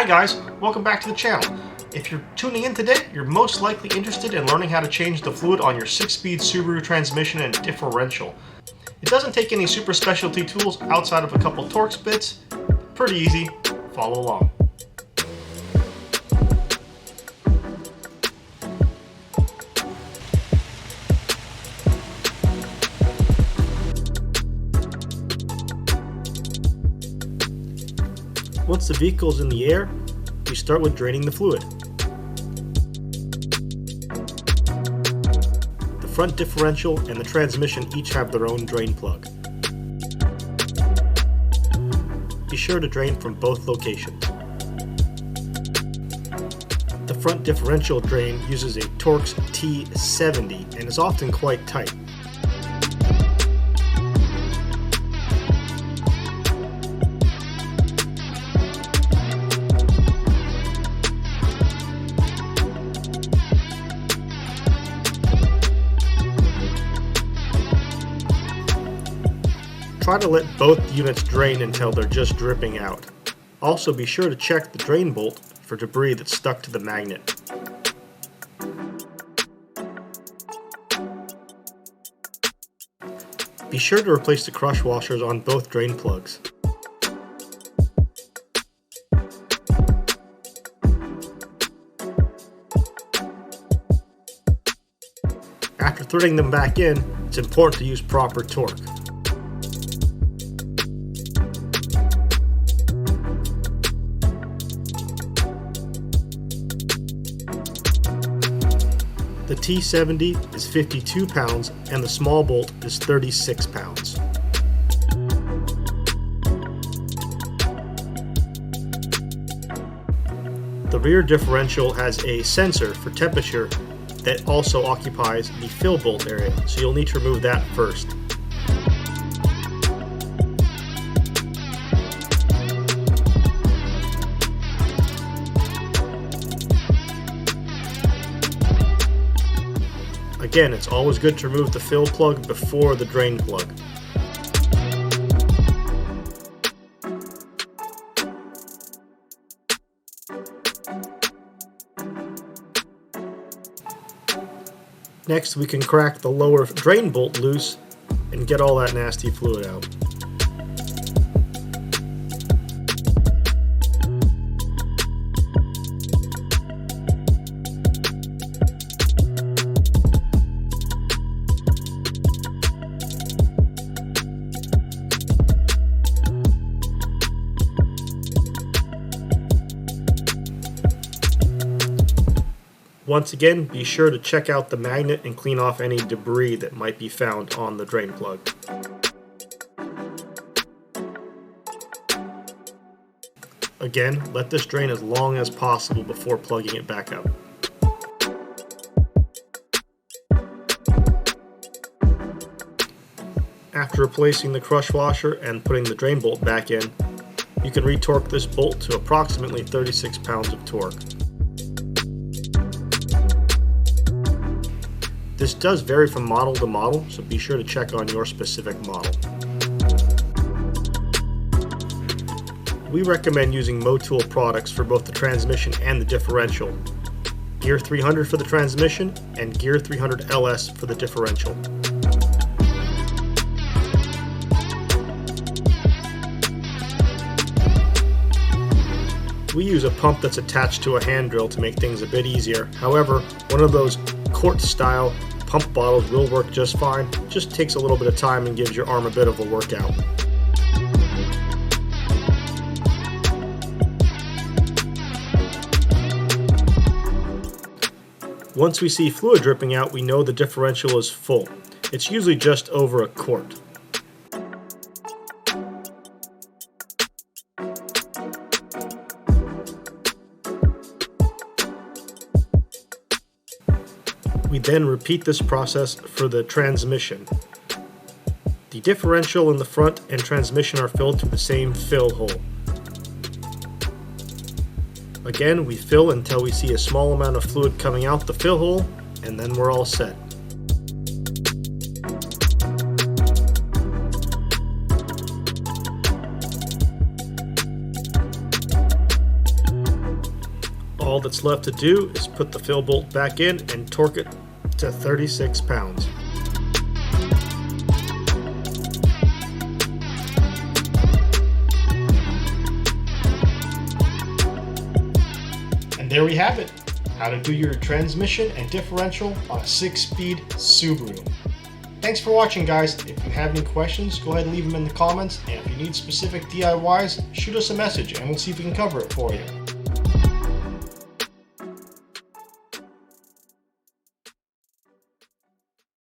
guys, welcome back to the channel. If you're tuning in today, you're most likely interested in learning how to change the fluid on your 6-speed Subaru transmission and differential. It doesn't take any super specialty tools outside of a couple Torx bits. Pretty easy, follow along. Once the vehicle is in the air, we start with draining the fluid. The front differential and the transmission each have their own drain plug. Be sure to drain from both locations. The front differential drain uses a Torx T70 and is often quite tight. Try to let both units drain until they're just dripping out. Also be sure to check the drain bolt for debris that's stuck to the magnet. Be sure to replace the crush washers on both drain plugs. After threading them back in, it's important to use proper torque. The T70 is 52 pounds and the small bolt is 36 pounds. The rear differential has a sensor for temperature that also occupies the fill bolt area, so you'll need to remove that first. Again, it's always good to remove the fill plug before the drain plug. Next, we can crack the lower drain bolt loose and get all that nasty fluid out. Once again, be sure to check out the magnet and clean off any debris that might be found on the drain plug. Again, let this drain as long as possible before plugging it back up. After replacing the crush washer and putting the drain bolt back in, you can retorque this bolt to approximately 36 pounds of torque. This does vary from model to model, so be sure to check on your specific model. We recommend using MOTUL products for both the transmission and the differential. Gear 300 for the transmission and Gear 300 LS for the differential. We use a pump that's attached to a hand drill to make things a bit easier. However, one of those quart style pump bottles will work just fine. It just takes a little bit of time and gives your arm a bit of a workout. Once we see fluid dripping out, we know the differential is full. It's usually just over a quart. We then repeat this process for the transmission. The differential in the front and transmission are filled through the same fill hole. Again, we fill until we see a small amount of fluid coming out the fill hole, and then we're all set. all that's left to do is put the fill bolt back in and torque it to 36 pounds. And there we have it, how to do your transmission and differential on a 6-speed Subaru. Thanks for watching, guys. If you have any questions, go ahead and leave them in the comments, and if you need specific DIYs, shoot us a message and we'll see if we can cover it for you.